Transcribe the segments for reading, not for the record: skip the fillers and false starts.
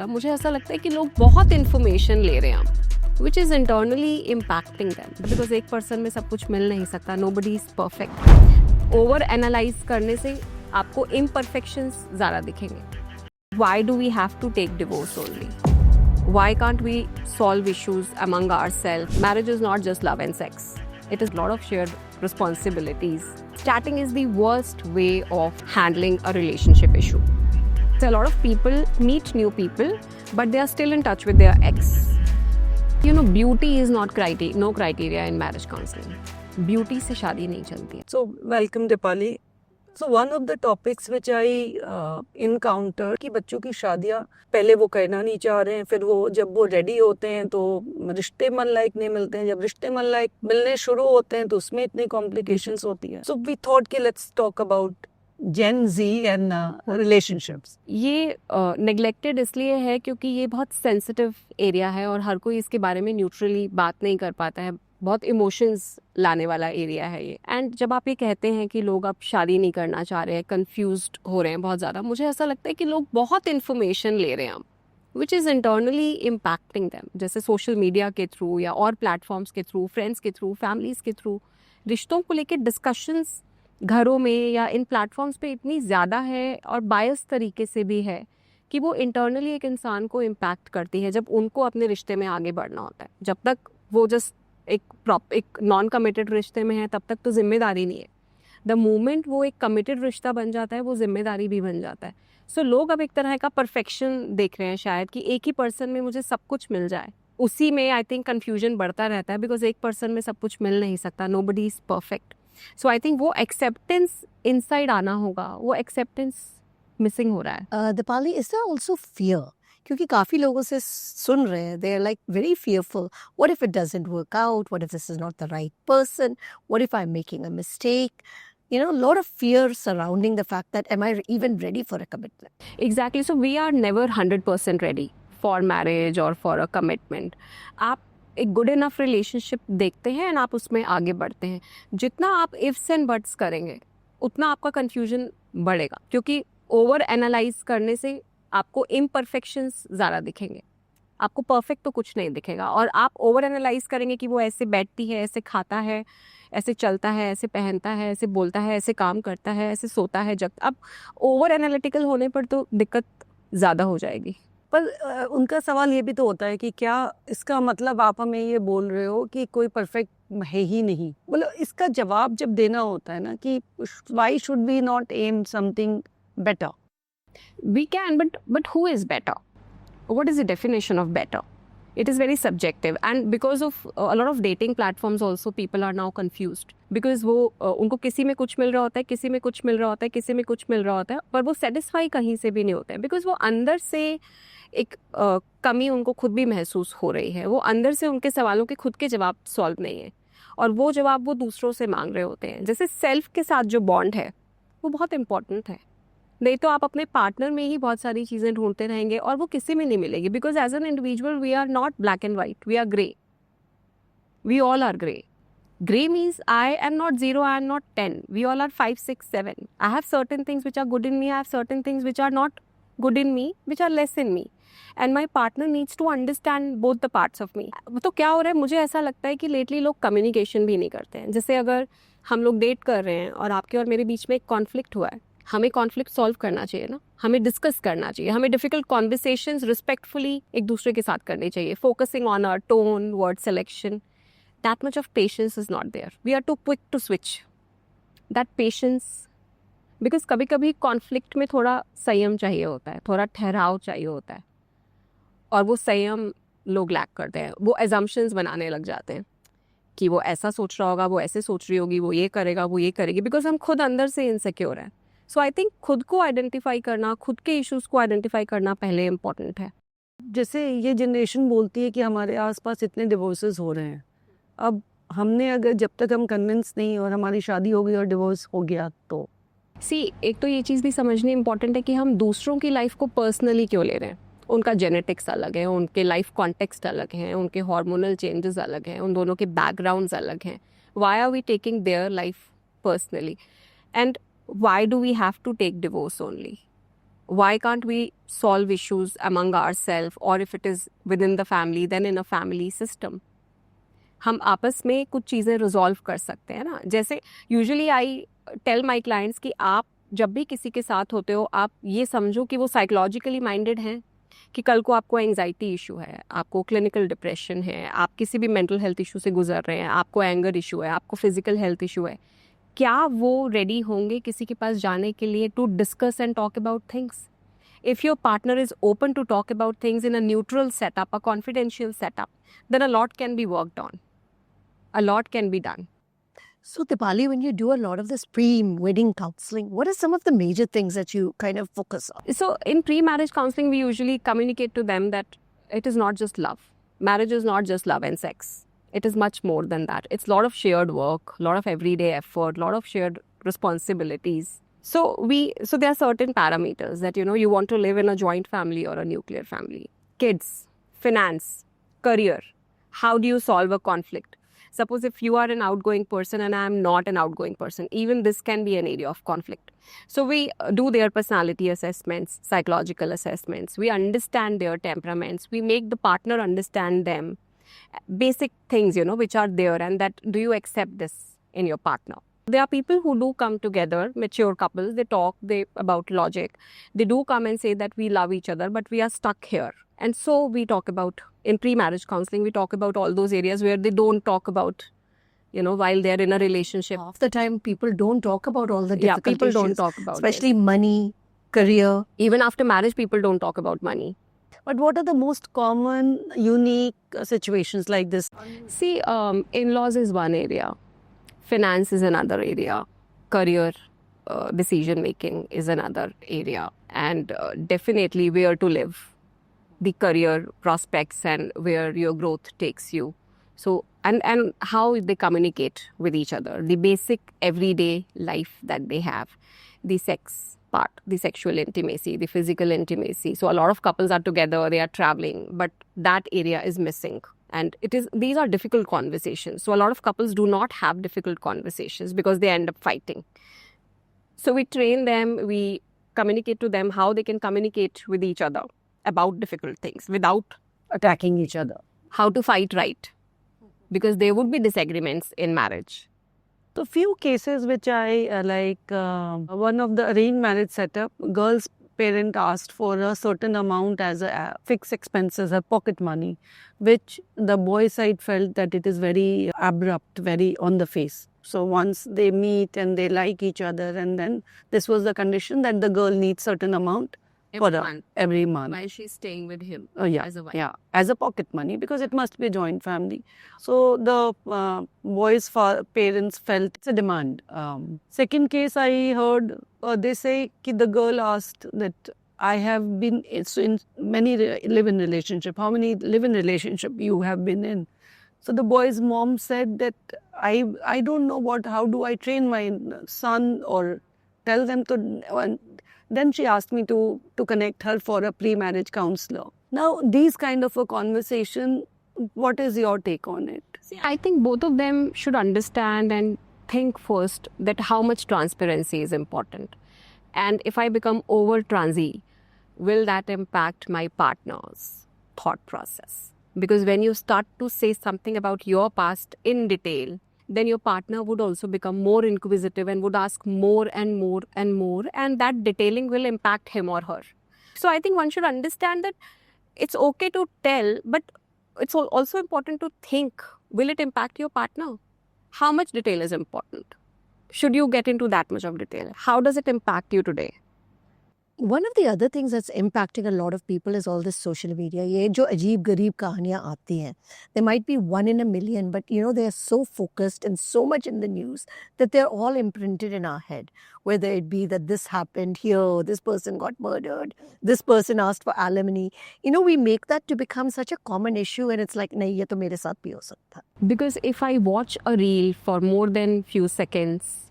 ज़्यादा मुझे ऐसा लगता है कि लोग बहुत इन्फॉर्मेशन ले रहे हैं which is internally impacting them, because एक पर्सन में सब कुछ मिल नहीं सकता, nobody is perfect. Over analyse करने से आपको इम्परफेक्शंस ज़्यादा दिखेंगे। Why do we have to take divorce only? Why can't we solve issues among ourselves? Marriage is not just love and sex. It is a lot of shared responsibilities. Chatting is the worst way of handling a relationship issue. So a lot of people meet new people, but they are still in touch with their ex. You know, beauty is not no criteria in marriage counseling. Beauty से शादी नहीं चलती है. So welcome Dipali. So one of the topics which I encounter कि बच्चों की शादियाँ पहले वो करना नहीं चाह रहे हैं, फिर जब वो रेडी होते हैं तो रिश्ते मन लायक नहीं मिलते हैं, जब रिश्ते मन लायक मिलने शुरू होते हैं तो उसमें इतनी कॉम्प्लिकेशंस होती है. So we thought कि let's talk about Gen Z and relationships. ये नेग्लेक्टेड इसलिए है क्योंकि ये बहुत सेंसिटिव एरिया है और हर कोई इसके बारे में न्यूट्रली बात नहीं कर पाता है. बहुत इमोशंस लाने वाला एरिया है ये. एंड जब आप ये कहते हैं कि लोग अब शादी नहीं करना चाह रहे हैं, कंफ्यूज्ड हो रहे हैं बहुत ज़्यादा, मुझे ऐसा लगता है कि लोग बहुत इन्फॉर्मेशन ले रहे हैं which is internally impacting them, जैसे सोशल मीडिया के थ्रू या और प्लेटफॉर्म्स के थ्रू, फ्रेंड्स के थ्रू, फैमिलीज़ के थ्रू. रिश्तों को लेकर डिस्कशंस घरों में या इन प्लेटफॉर्म्स पे इतनी ज़्यादा है और बायस तरीके से भी है कि वो इंटरनली एक इंसान को इम्पैक्ट करती है जब उनको अपने रिश्ते में आगे बढ़ना होता है. जब तक वो जस्ट एक नॉन कमिटेड रिश्ते में है तब तक तो जिम्मेदारी नहीं है. द मोमेंट वो एक कमिटेड रिश्ता बन जाता है वो जिम्मेदारी भी बन जाता है. सो लोग अब एक तरह का परफेक्शन देख रहे हैं शायद कि एक ही पर्सन में मुझे सब कुछ मिल जाए. उसी में आई थिंक कन्फ्यूजन बढ़ता रहता है बिकॉज एक पर्सन में सब कुछ मिल नहीं सकता, nobody is perfect. So I think वो एक्सेप्टेंस इनसाइड आना होगा, वो एक्सेप्टेंस मिसिंग हो रहा है. Deepali, is there also fear? क्योंकि काफ़ी लोगों से सुन रहे हैं, they are like very fearful. What if it doesn't work out? What if this is not the right person? What if I am making a mistake? You know, a lot of fear surrounding the fact that am I even ready for a commitment? Exactly. So we are never 100% ready for marriage or for a commitment. आप एक good enough relationship देखते हैं and आप उसमें आगे बढ़ते हैं. जितना आप इफ्स एंड बट्स करेंगे उतना आपका कन्फ्यूजन बढ़ेगा, क्योंकि ओवर एनालाइज करने से आपको इम्परफेक्शंस ज़्यादा दिखेंगे. आपको परफेक्ट तो कुछ नहीं दिखेगा. और आप ओवर एनालाइज करेंगे कि वो ऐसे बैठती है, ऐसे खाता है, ऐसे चलता है, ऐसे पहनता है, ऐसे बोलता है, ऐसे काम करता है, ऐसे सोता है, जगता. अब ओवर एनालिटिकल होने पर तो दिक्कत ज़्यादा हो जाएगी. पर उनका सवाल ये भी तो होता है कि क्या इसका मतलब आप हमें ये बोल रहे हो कि कोई परफेक्ट है ही नहीं? बोलो, इसका जवाब जब देना होता है ना कि why should we not aim something better? We can, but who is better? What is the definition of better? It is very subjective, and because of a lot of dating platforms also people are now confused because वो उनको किसी में कुछ मिल रहा होता है, किसी में कुछ मिल रहा होता है, किसी में कुछ मिल रहा होता है, पर वो सेटिस्फाई कहीं से भी नहीं होते हैं बिकॉज वो अंदर से एक कमी उनको खुद भी महसूस हो रही है. वो अंदर से उनके सवालों के खुद के जवाब सॉल्व नहीं है और वो जवाब वो दूसरों से मांग रहे होते हैं. जैसे सेल्फ के साथ जो बॉन्ड है वो बहुत इंपॉर्टेंट है. नहीं तो आप अपने पार्टनर में ही बहुत सारी चीज़ें ढूंढते रहेंगे और वो किसी में नहीं मिलेगी because as an individual we are not black and white, we are grey. We all are grey. Grey means I am not 0, I am not 10. We all are 5, 6, 7. I have certain things which are good in me, I have certain things which are not good in me, which are less in me. And my partner needs to understand both the parts of me. तो क्या हो रहा है, मुझे ऐसा लगता है कि लेटली लोग कम्युनिकेशन भी नहीं करते हैं. जैसे अगर हम लोग डेट कर रहे हैं और आपके और मेरे बीच में एक कॉन्फ्लिक्ट हुआ है, हमें कॉन्फ्लिक्ट सॉल्व करना चाहिए ना, हमें डिस्कस करना चाहिए, हमें डिफिकल्ट कॉन्वर्सेशंस रिस्पेक्टफुली एक दूसरे के साथ करनी चाहिए, focusing on our tone, word selection. That much of patience is not there. We are too quick to switch. That patience, because कभी कभी कॉन्फ्लिक्ट में थोड़ा संयम चाहिए होता है, थोड़ा ठहराव चाहिए होता है और वो संयम लोग लैक करते हैं. वो एजम्पशंस बनाने लग जाते हैं कि वो ऐसा सोच रहा होगा, वो ऐसे सोच रही होगी, वो ये करेगा, वो ये करेगी, बिकॉज हम खुद अंदर से इनसिक्योर हैं. सो आई थिंक खुद को आइडेंटिफाई करना, खुद के इश्यूज को आइडेंटिफाई करना पहले इम्पॉर्टेंट है. जैसे ये जनरेशन बोलती है कि हमारे आसपास इतने डिवोर्सेस हो रहे हैं, अब हमने अगर जब तक हम कन्विंस नहीं और हमारी शादी हो गई और डिवोर्स हो गया तो एक तो ये चीज़ भी समझनी इंपॉर्टेंट है कि हम दूसरों की लाइफ को पर्सनली क्यों ले रहे हैं. उनका जेनेटिक्स अलग है, उनके लाइफ कॉन्टेक्स्ट अलग हैं, उनके हार्मोनल चेंजेस अलग हैं, उन दोनों के बैकग्राउंड्स अलग हैं. Why are we taking their life personally and why do we have to take divorce only? Why can't we solve issues among ourselves, or if it is within the family, then in a family system? हम आपस में कुछ चीज़ें resolve कर सकते हैं ना. जैसे usually I tell my clients कि आप जब भी किसी के साथ होते हो, आप ये समझो कि वो साइकोलॉजिकली माइंडेड हैं, कि कल को आपको एंजाइटी इशू है, आपको क्लिनिकल डिप्रेशन है, आप किसी भी मेंटल हेल्थ इशू से गुजर रहे हैं, आपको एंगर इशू है, आपको फिजिकल हेल्थ इशू है, क्या वो रेडी होंगे किसी के पास जाने के लिए to discuss and talk about things? If your partner is open to talk about things in a neutral setup, a confidential setup, then a lot can be worked on. A lot can be done. So, Dipali, when you do a lot of this pre-wedding counseling, what are some of the major things that you kind of focus on? So, in pre-marriage counseling, we usually communicate to them that it is not just love. Marriage is not just love and sex. It is much more than that. It's a lot of shared work, a lot of everyday effort, a lot of shared responsibilities. So there are certain parameters that, you want to live in a joint family or a nuclear family. Kids, finance, career. How do you solve a conflict? Suppose if you are an outgoing person and I am not an outgoing person, even this can be an area of conflict. So we do their personality assessments, psychological assessments. We understand their temperaments. We make the partner understand them. Basic things, which are there, and that do you accept this in your partner? There are people who do come together, mature couples, they talk about logic. They do come and say that we love each other, but we are stuck here. And so we talk about, in pre-marriage counseling, we talk about all those areas where they don't talk about, while they're in a relationship. Half the time, people don't talk about all the difficult people don't issues, talk about especially money, career. Even after marriage, people don't talk about money. But what are the most common, unique situations like this? See, in-laws is one area. Finance is another area. Career decision making is another area. And definitely where to live, the career prospects and where your growth takes you. So, and how they communicate with each other, the basic everyday life that they have, the sex part, the sexual intimacy, the physical intimacy. So a lot of couples are together, they are traveling, but that area is missing. And these are difficult conversations. So a lot of couples do not have difficult conversations because they end up fighting. So we train them, we communicate to them how they can communicate with each other about difficult things without Attacking each other. how to fight right. Because there would be disagreements in marriage. So few cases which I like, one of the arranged marriage setup, girl's parent asked for a certain amount as a fixed expenses, her pocket money, which the boy side felt that it is very abrupt, very on the face. So once they meet and they like each other, and then this was the condition that the girl needs certain amount every month. While she's staying with him as a wife. Yeah, as a pocket money, because it must be a joint family. So the boy's parents felt it's a demand. Second case I heard, they say that the girl asked that I have been in many live-in relationship. How many live-in relationship you have been in? So the boy's mom said that I don't know how do I train my son or tell them to. Then she asked me to connect her for a pre-marriage counselor. Now, these kind of a conversation, what is your take on it? See, I think both of them should understand and think first that how much transparency is important. And if I become over transy, will that impact my partner's thought process? Because when you start to say something about your past in detail, then your partner would also become more inquisitive and would ask more and more and more, and that detailing will impact him or her. So I think one should understand that it's okay to tell, but it's also important to think, will it impact your partner? How much detail is important? Should you get into that much of detail? How does it impact you today? One of the other things that's impacting a lot of people is all this social media. ये जो अजीब गरीब कहानियाँ आती हैं, there might be one in a million, but they are so focused and so much in the news that they're all imprinted in our head. Whether it be that this happened here, this person got murdered, this person asked for alimony. We make that to become such a common issue, and it's like, नहीं ये तो मेरे साथ भी हो सकता. Because if I watch a reel for more than few seconds,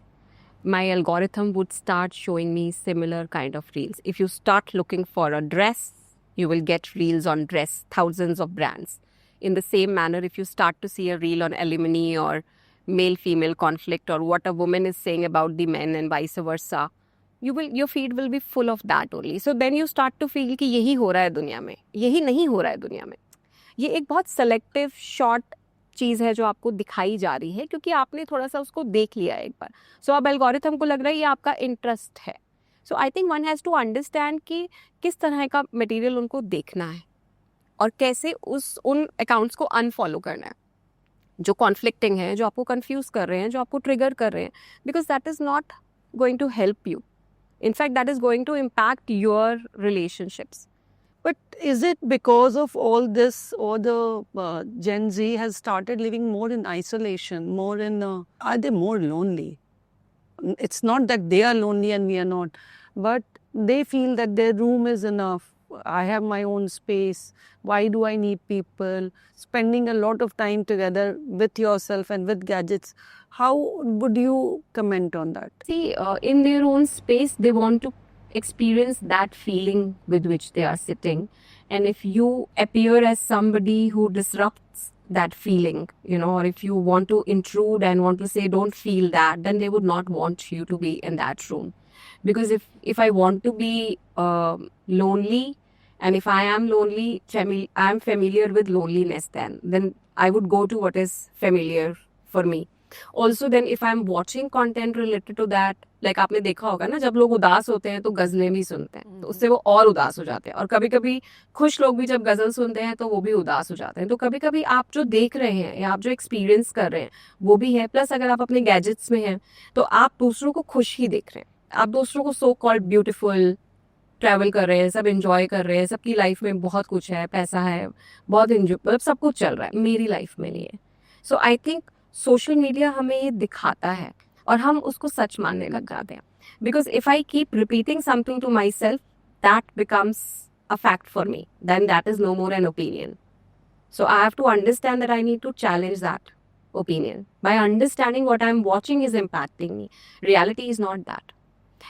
my algorithm would start showing me similar kind of reels. If you start looking for a dress, you will get reels on dress, thousands of brands. In the same manner, if you start to see a reel on alimony or male-female conflict or what a woman is saying about the men and vice versa, your feed will be full of that only. So then you start to feel कि यही हो रहा है दुनिया में, यही नहीं हो रहा है दुनिया में. ये एक बहुत सेलेक्टिव शॉर्ट चीज़ है जो आपको दिखाई जा रही है क्योंकि आपने थोड़ा सा उसको देख लिया एक बार. सो अब एल्गोरिथम को लग रहा है ये आपका इंटरेस्ट है. So I think one has to understand कि किस तरह का मटेरियल उनको देखना है और कैसे उन अकाउंट्स को अनफॉलो करना है जो कॉन्फ्लिक्टिंग है, जो आपको कंफ्यूज कर रहे हैं, जो आपको ट्रिगर कर रहे हैं, because that is not going to help you. In fact, that is going to impact your relationships. But is it because of all this, or the Gen Z has started living more in isolation, more in, are they more lonely? It's not that they are lonely and we are not, but they feel that their room is enough. I have my own space. Why do I need people? Spending a lot of time together with yourself and with gadgets. How would you comment on that? See, in their own space, they want to experience that feeling with which they are sitting. And if you appear as somebody who disrupts that feeling, you know, or if you want to intrude and want to say, don't feel that, then they would not want you to be in that room. Because if I want to be lonely, and if I am lonely, I am familiar with loneliness then I would go to what is familiar for me. Also then if I am watching content related to that, like आपने देखा होगा ना जब लोग उदास होते हैं तो गज़लें भी सुनते हैं तो उससे वो और उदास हो जाते हैं. और कभी कभी खुश लोग भी जब गज़ल सुनते हैं तो वो भी उदास हो जाते हैं. तो कभी कभी आप जो देख रहे हैं या आप जो एक्सपीरियंस कर रहे हैं वो भी है. प्लस अगर आप अपने गैजेट्स में हैं तो आप दूसरों को खुश ही देख रहे हैं. आप दूसरों को सो कॉल्ड ब्यूटीफुल ट्रैवल कर रहे हैं, सब एंजॉय कर रहे हैं, सबकी लाइफ में बहुत कुछ है, पैसा है, बहुत एंजॉय, मतलब सब कुछ चल रहा है, मेरी लाइफ में नहीं है. So I think social media हमें ये दिखाता है और हम उसको सच मानने लग जाते हैं. Because if I keep repeating something to myself that becomes a fact for me, then that is no more an opinion. So I have to understand that I need to challenge that opinion by understanding what I am watching is impacting me. Reality is not that.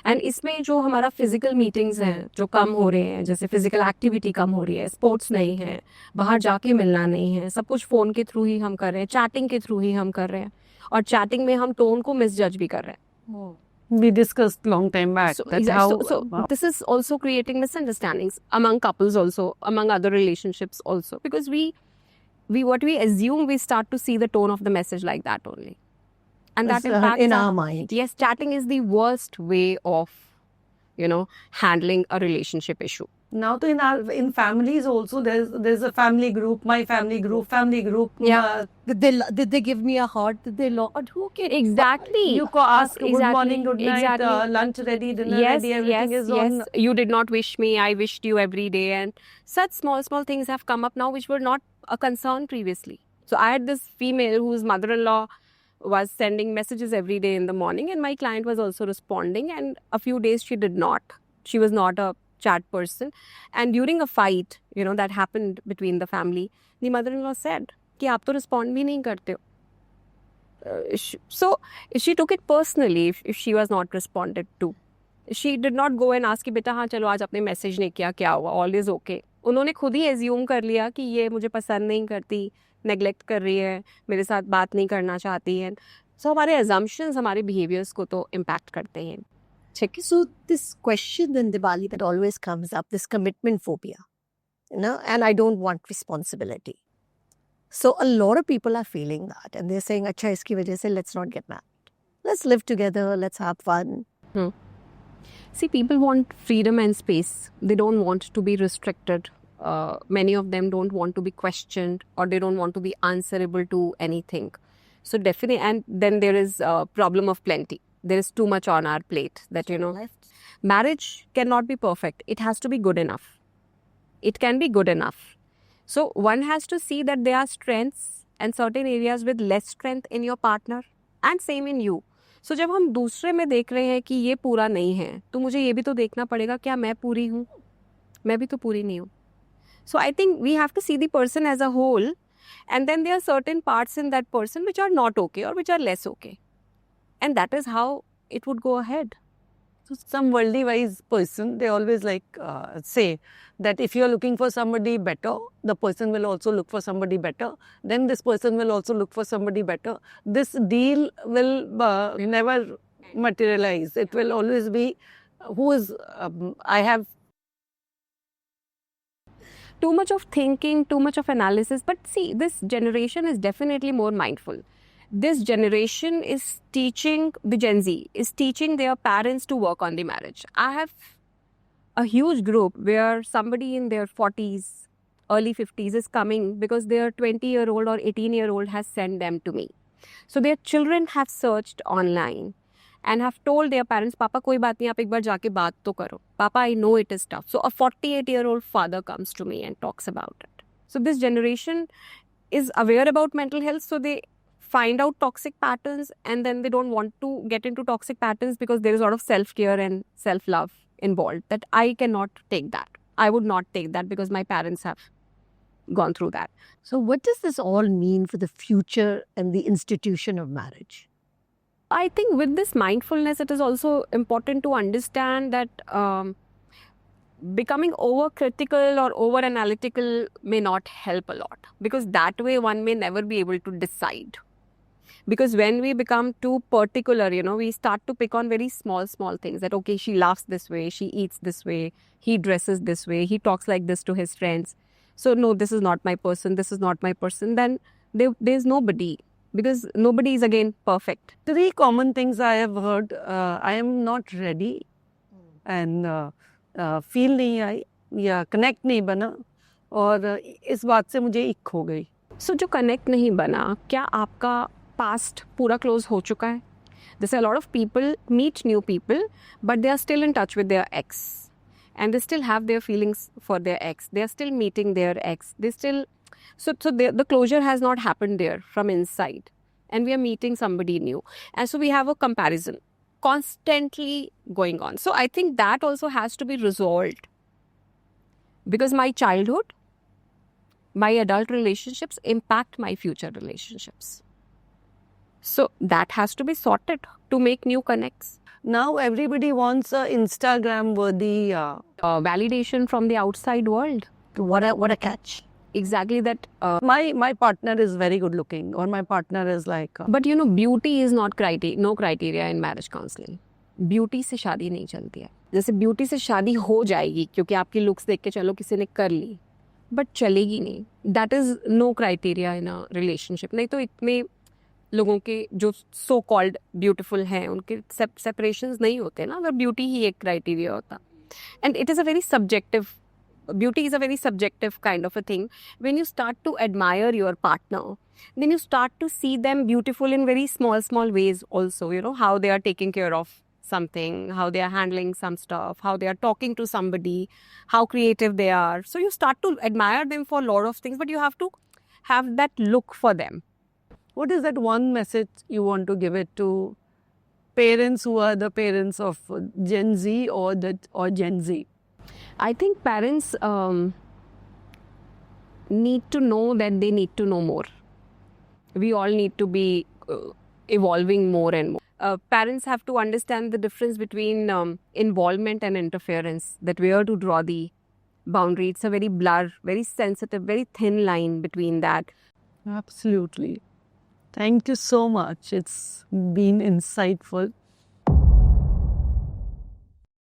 And इसमें जो हमारा physical meetings हैं जो कम हो रहे हैं, जैसे physical activity कम हो रही है, स्पोर्ट्स नहीं है, बाहर जाके मिलना नहीं है, सब कुछ फ़ोन के थ्रू ही हम कर रहे हैं, चैटिंग के थ्रू ही हम कर रहे हैं और चैटिंग में हम टोन को मिसजज भी कर रहे हैं. We discussed long time back that how this is also creating misunderstandings among couples also, among other relationships also, because we what we assume, we start to see the tone of the message like that only. And that impacts in our mind. Yes, chatting is the worst way of, you know, handling a relationship issue. now to in families also there's a family group, my family group. Yeah. Did they give me a heart? Did they Lord? Who cares? Exactly. You can ask good Exactly. morning, good night, Exactly. lunch ready, dinner Yes, ready, everything yes, is on. yes. You did not wish me, I wished you every day, and such small things have come up now which were not a concern previously. So I had this female whose mother-in-law was sending messages every day in the morning, and my client was also responding, and a few days she did not. She was not a chat person, and during a fight, you know, that happened between the family, the mother-in-law said कि आप तो respond भी नहीं करते हो. So she took it personally if she was not responded to. She did not go and ask कि बेटा हाँ चलो आज आपने मैसेज नहीं किया, क्या हुआ, all is okay. उन्होंने खुद ही एज्यूम कर लिया कि ये मुझे पसंद नहीं करती, नेगलेक्ट कर रही है, मेरे साथ बात नहीं करना चाहती है. सो हमारे assumptions हमारे behaviors को तो impact करते हैं. Check. So this question in Diwali that always comes up, this commitment phobia, you know, and I don't want responsibility. So a lot of people are feeling that, and they're saying, "Acha, iski wajah se let's not get married. Let's live together. Let's have fun." See, people want freedom and space. They don't want to be restricted. Many of them don't want to be questioned, or they don't want to be answerable to anything. So definitely, and then there is a problem of plenty. There is too much on our plate that, you know, marriage cannot be perfect. It has to be good enough. It can be good enough. So one has to see that there are strengths and certain areas with less strength in your partner and same in you. So जब हम दूसरे में देख रहे हैं कि ये पूरा नहीं है, तो मुझे ये भी तो देखना पड़ेगा क्या मैं पूरी हूँ, मैं भी तो पूरी नहीं हूँ. So I think we have to see the person as a whole, and then there are certain parts in that person which are not okay or which are less okay. And that is how it would go ahead. So some worldly wise person, they always like say that if you are looking for somebody better, the person will also look for somebody better. Then this person will also look for somebody better. This deal will never materialize. It will always be who is I have too much of thinking, too much of analysis. But see, this generation is definitely more mindful. This generation is teaching, the Gen Z is teaching their parents to work on the marriage. I have a huge group where somebody in their 40s, early 50s is coming because their 20-year-old or 18-year-old has sent them to me. So their children have searched online and have told their parents, Papa, koi baat nahi, aap ek baar jaake baat to karo. Papa, I know it is tough. So a 48-year-old father comes to me and talks about it. So this generation is aware about mental health, so they find out toxic patterns and then they don't want to get into toxic patterns because there is a lot of self-care and self-love involved that I cannot take that. I would not take that because my parents have gone through that. So, what does this all mean for the future and the institution of marriage? I think with this mindfulness, it is also important to understand that becoming overcritical or over analytical may not help a lot, because that way one may never be able to decide. Because when we become too particular, we start to pick on very small things that, okay, she laughs this way, she eats this way, he dresses this way, he talks like this to his friends. So no, this is not my person, this is not my person. Then there's nobody, because nobody is again perfect. 3 common things I have heard. I am not ready and feel नहीं आई या connect नहीं बना और इस बात से मुझे इक हो गई. So जो connect नहीं बना, क्या आपका past पूरा close हो चुका है? There's a lot of people meet new people, but they are still in touch with their ex. And they still have their feelings for their ex. They are still meeting their ex. They still... So the closure has not happened there from inside. And we are meeting somebody new. And so we have a comparison constantly going on. So I think that also has to be resolved. Because my childhood, my adult relationships impact my future relationships. So that has to be sorted to make new connects. Now everybody wants a Instagram-worthy Validation from the outside world. What a catch. Exactly that. My partner is very good looking, or my partner is like... But beauty is not no criteria in marriage counseling. Beauty से शादी नहीं चलती है. जैसे beauty से शादी हो जाएगी क्योंकि आपकी looks देख के चलो किसी ने कर ली, but चलेगी नहीं. That is no criteria in a relationship. नहीं तो इतने लोगों के जो so called beautiful हैं उनके separations नहीं होते ना, अगर beauty ही एक criteria होता. And it is a very subjective... Beauty is a very subjective kind of a thing. When you start to admire your partner, then you start to see them beautiful in very small ways also. How they are taking care of something, how they are handling some stuff, how they are talking to somebody, how creative they are. So you start to admire them for a lot of things, but you have to have that look for them. What is that one message you want to give it to parents who are the parents of Gen Z or Gen Z? I think parents need to know that they need to know more. We all need to be evolving more and more. Parents have to understand the difference between involvement and interference, that where to draw the boundary. It's a very blur, very sensitive, very thin line between that. Absolutely. Thank you so much. It's been insightful.